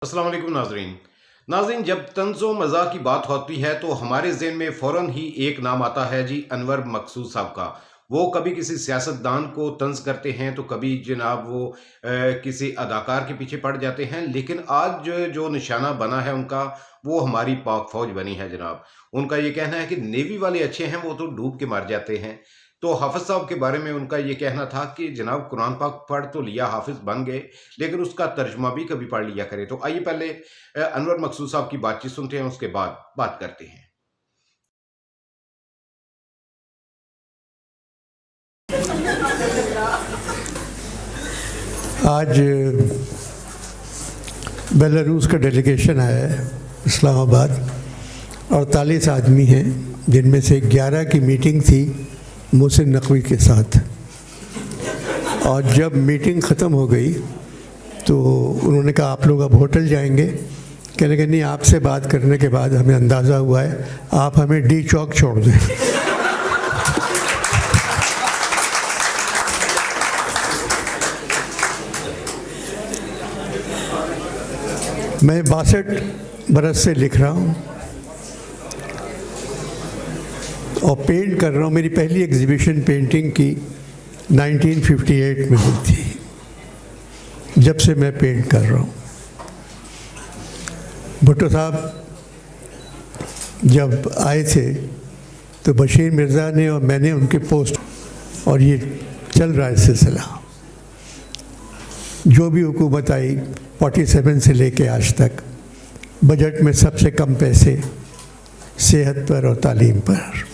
अस्सलाम वालेकुम नाजरीन। नाजरीन, जब तंज़ो मज़ा की बात होती है तो हमारे ज़हन में फ़ौरन ही एक नाम आता है जी, अनवर मकसूद साहब का। वो कभी किसी सियासतदान को तंज़ करते हैं तो कभी जनाब वो किसी अदाकार के पीछे पड़ जाते हैं, लेकिन आज जो निशाना बना है उनका, वो हमारी पाक फ़ौज बनी है जनाब। उनका ये कहना है कि नेवी वाले अच्छे हैं, वो तो डूब के मर जाते हैं। तो हाफ़िज़ साहब के बारे में उनका ये कहना था कि जनाब, कुरान पाक पढ़ तो लिया, हाफ़िज़ बन गए, लेकिन उसका तर्जुमा भी कभी पढ़ लिया करें। तो आइए पहले अनवर मकसूद साहब की बातचीत सुनते हैं, उसके बाद बात करते हैं। आज बेलारूस का डेलीगेशन आया है इस्लामाबाद। 48 आदमी हैं, जिनमें से 11 की मीटिंग थी मोहसिन नकवी के साथ। और जब मीटिंग ख़त्म हो गई तो उन्होंने कहा आप लोग अब होटल जाएंगे। कहने लगे नहीं, आपसे बात करने के बाद हमें अंदाज़ा हुआ है आप हमें डी चौक छोड़ दें। मैं 62 बरस से लिख रहा हूँ और पेंट कर रहा हूँ। मेरी पहली एग्जीबिशन पेंटिंग की 1958 में हुई थी। जब से मैं पेंट कर रहा हूँ। भुट्टो साहब जब आए थे तो बशीर मिर्ज़ा ने और मैंने उनके पोस्ट, और ये चल रहा है सिलसिला। जो भी हुकूमत आई 47 से लेके आज तक, बजट में सबसे कम पैसे सेहत पर और तालीम पर,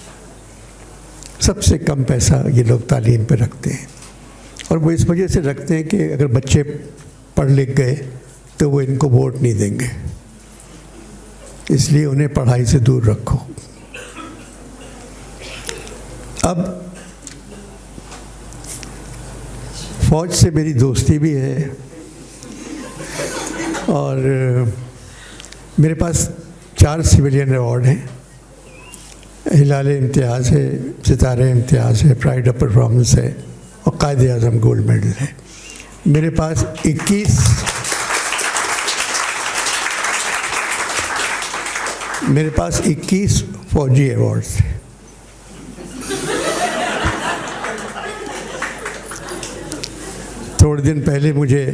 सबसे कम पैसा ये लोग तालीम पर रखते हैं। और वो इस वजह से रखते हैं कि अगर बच्चे पढ़ लिख गए तो वो इनको वोट नहीं देंगे, इसलिए उन्हें पढ़ाई से दूर रखो। अब फ़ौज से मेरी दोस्ती भी है और मेरे पास 4 सिविलियन अवार्ड हैं। हिलाल इम्तियाज़ है, सितारे इम्तियाज़ है, प्राइड ऑफ परफॉर्मेंस है और कायदे आज़म गोल्ड मेडल है। मेरे पास 21 फौजी अवार्ड्स हैं। थोड़े दिन पहले मुझे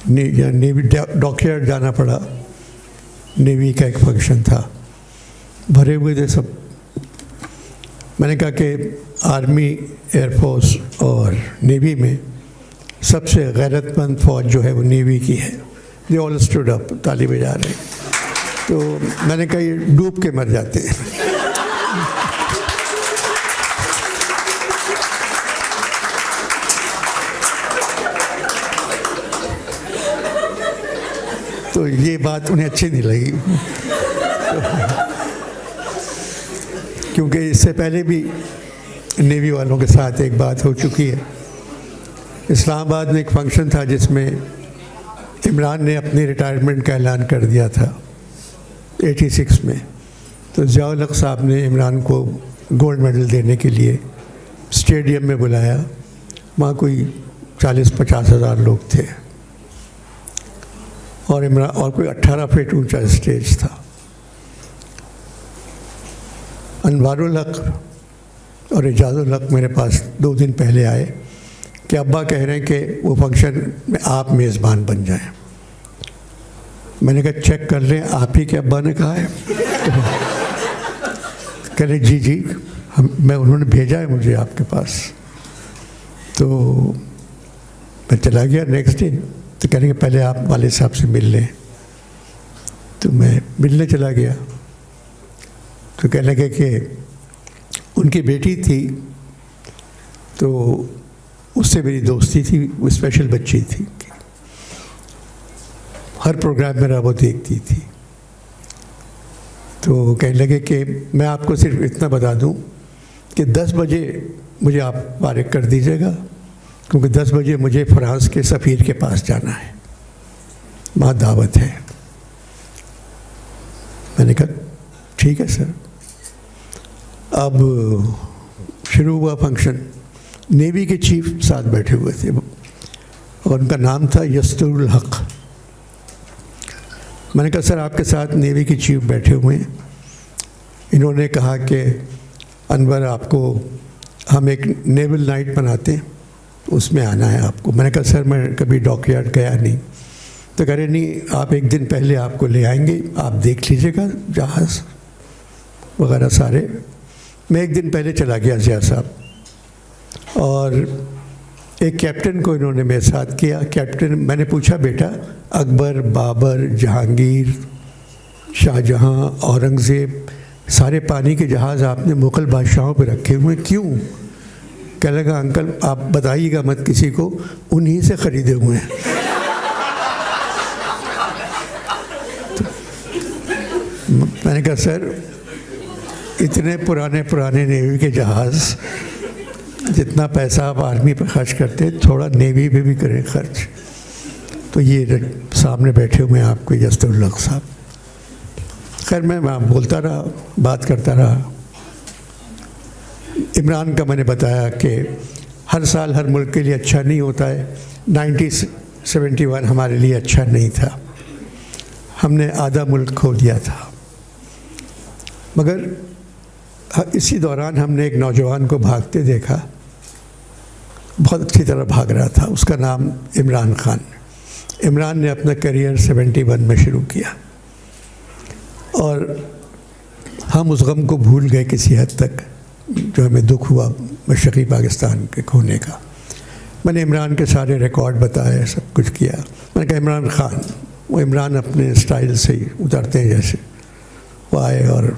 नेवी डॉकयार्ड जाना पड़ा। नेवी का एक फंक्शन था, भरे हुए थे सब। मैंने कहा कि आर्मी, एयरफोर्स और नेवी में सबसे गैरतमंद फ़ौज जो है वो नेवी की है। दे ऑल स्टूड अप, ताली बजा रहे। तो मैंने कहा ये डूब के मर जाते हैं। तो ये बात उन्हें अच्छी नहीं लगी। क्योंकि इससे पहले भी नेवी वालों के साथ एक बात हो चुकी है। इस्लामाबाद में एक फंक्शन था जिसमें इमरान ने अपनी रिटायरमेंट का ऐलान कर दिया था 86 में। तो ज़िया-उल हक साहब ने इमरान को गोल्ड मेडल देने के लिए स्टेडियम में बुलाया। वहाँ कोई 40-50 हज़ार लोग थे और इमरान, और कोई 18 फीट ऊंचा स्टेज था। अनवारुल हक और एजाजुल हक मेरे पास 2 दिन पहले आए कि अब्बा कह रहे हैं कि वो फंक्शन में आप मेज़बान बन जाएं। मैंने कहा चेक कर लें, आप ही के अब्बा ने कहा है? कह रहे जी मैं, उन्होंने भेजा है मुझे आपके पास। तो मैं चला गया नेक्स्ट डे। तो कह रहे हैं पहले आप वाले साहब से मिल लें। तो मैं मिलने चला गया। तो कहने लगे कि उनकी बेटी थी, तो उससे मेरी दोस्ती थी। वो स्पेशल बच्ची थी, हर प्रोग्राम मेरा वो देखती थी। तो कहने लगे कि मैं आपको सिर्फ इतना बता दूं कि 10 बजे मुझे आप फारिग कर दीजिएगा, क्योंकि 10 बजे मुझे फ्रांस के सफ़ीर के पास जाना है, वहाँ दावत है। मैंने कहा ठीक है सर। अब शुरू हुआ फंक्शन। नेवी के चीफ साथ बैठे हुए थे और उनका नाम था यस्तुरुल हक। मैंने कहा सर आपके साथ नेवी के चीफ बैठे हुए हैं, इन्होंने कहा कि अनवर आपको हम एक नेवल नाइट बनाते हैं, उसमें आना है आपको। मैंने कहा सर मैं कभी डॉकयार्ड गया नहीं। तो कह रहे नहीं, आप एक दिन पहले आपको ले आएंगे, आप देख लीजिएगा जहाज़ वगैरह सारे। मैं एक दिन पहले चला गया ज़िया साहब, और एक कैप्टन को इन्होंने मेरे साथ किया। कैप्टन, मैंने पूछा बेटा अकबर, बाबर, जहांगीर, शाहजहां, औरंगज़ेब, सारे पानी के जहाज़ आपने मुग़ल बादशाहों पे रखे हुए, क्यों? कह लगा अंकल आप बताइएगा मत किसी को, उन्हीं से ख़रीदे हुए हैं। तो मैंने कहा सर इतने पुराने नेवी के जहाज़, जितना पैसा आप आर्मी पर खर्च करते हैं थोड़ा नेवी पे भी करें खर्च। तो ये सामने बैठे हुए हैं आपको यस्तुल हक साहब। खैर मैं वहाँ बोलता रहा, बात करता रहा। इमरान का मैंने बताया कि हर साल हर मुल्क के लिए अच्छा नहीं होता है। 1971 हमारे लिए अच्छा नहीं था, हमने आधा मुल्क खो दिया था। मगर इसी दौरान हमने एक नौजवान को भागते देखा, बहुत अच्छी तरह भाग रहा था, उसका नाम इमरान खान। इमरान ने अपना करियर 71 में शुरू किया, और हम उस गम को भूल गए किसी हद तक जो हमें दुख हुआ मशरक़ी पाकिस्तान के खोने का। मैंने इमरान के सारे रिकॉर्ड बताए, सब कुछ किया। मैंने कहा इमरान खान, वो इमरान अपने स्टाइल से ही उतरते हैं जैसे, वो आए और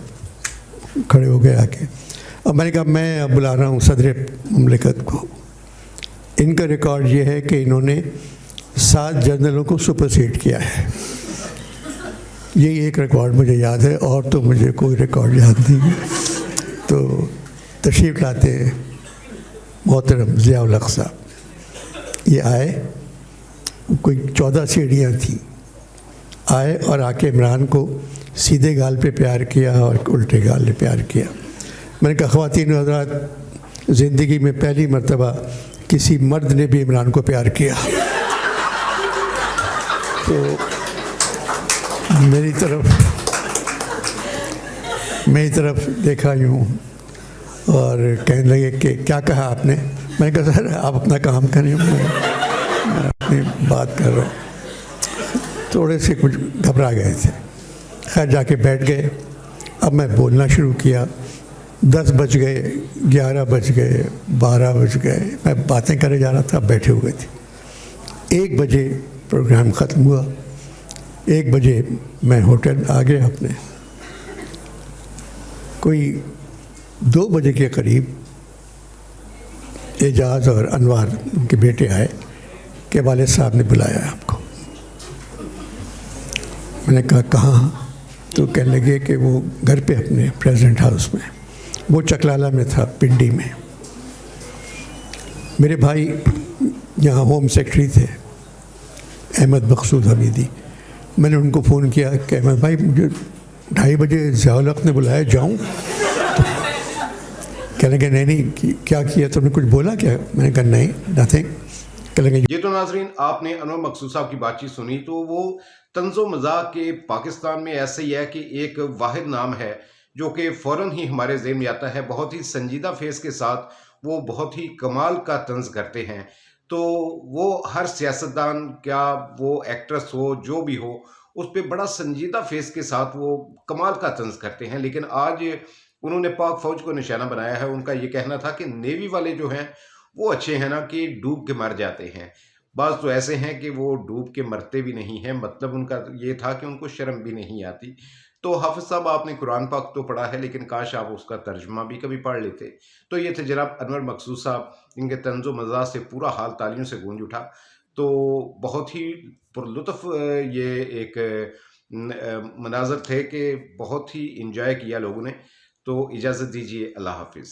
खड़े हो गए आके। अब मैंने कहा मैं अब बुला रहा हूँ सदर मुमलिकत को। इनका रिकॉर्ड ये है कि इन्होंने 7 जनरलों को सुपरसीड किया है। यही एक रिकॉर्ड मुझे याद है, और तो मुझे कोई रिकॉर्ड याद नहीं। तो तशरीफ़ लाते मोहतरम ज़ियाउल हक साहब, ये आए, कोई 14 सीढ़ियाँ थी, आए और आके इमरान को सीधे गाल पे प्यार किया और उल्टे गाल पे प्यार किया। मैंने कहा ख़वातीन व हज़रात, ज़िंदगी में पहली मर्तबा किसी मर्द ने भी इमरान को प्यार किया। तो मेरी तरफ देखा यूँ और कहने लगे कि क्या कहा आपने? मैंने कहा सर आप अपना काम करें, मैं अपनी बात कर रहा हूँ। थोड़े से कुछ घबरा गए थे। खैर जाके बैठ गए। अब मैं बोलना शुरू किया। 10 बज गए, 11 बज गए, 12 बज गए, मैं बातें करे जा रहा था, बैठे हुए थे। 1 बजे प्रोग्राम ख़त्म हुआ। 1 बजे मैं होटल आ गया अपने। कोई 2 बजे के करीब एजाज़ और अनवार उनके बेटे आए कि वालिद साहब ने बुलाया है आपको। मैंने कहा कहाँ? तो कहने लगे कि वो घर पे अपने प्रेसिडेंट हाउस में। वो चकलाला में था, पिंडी में। मेरे भाई यहाँ होम सेक्रेटरी थे, अहमद मकसूद हमीदी। मैंने उनको फ़ोन किया कि अहमद भाई मुझे 2:30 बजे ज़ियाउल हक ने बुलाया, जाऊँ? कहने लगे नहीं, क्या किया तुमने, कुछ बोला क्या? मैंने कहा नहीं, नथिंग। कहने लगे ये तो नाजरीन आपने अनवर मकसूद साहब की बातचीत सुनी। तो वो तंज़ो मज़ाक के पाकिस्तान में ऐसे ही है कि एक वाहिद नाम है जो कि फ़ौरन ही हमारे ज़हन में आता है। बहुत ही संजीदा फेस के साथ वो बहुत ही कमाल का तंज़ करते हैं। तो वो हर सियासतदान, क्या वो एक्ट्रेस हो, जो भी हो, उस पर बड़ा संजीदा फेस के साथ वो कमाल का तंज़ करते हैं। लेकिन आज उन्होंने पाक फ़ौज को निशाना बनाया है। उनका ये कहना था कि नेवी वाले जो हैं वो अच्छे हैं ना कि डूब के मर जाते हैं। बाज़ तो ऐसे हैं कि वो डूब के मरते भी नहीं हैं। मतलब उनका ये था कि उनको शर्म भी नहीं आती। तो हाफ़िज़ साहब आपने कुरान पाक तो पढ़ा है, लेकिन काश आप उसका तर्जुमा भी कभी पढ़ लेते। तो ये थे जनाब अनवर मकसूद साहब, इनके तंज़ो मज़ाक से पूरा हाल तालियों से गूंज उठा। तो बहुत ही पुरलुत्फ़ ये एक मनाज़र थे कि बहुत ही इंजॉय किया लोगों ने। तो इजाज़त दीजिए, अल्लाह हाफ़िज़।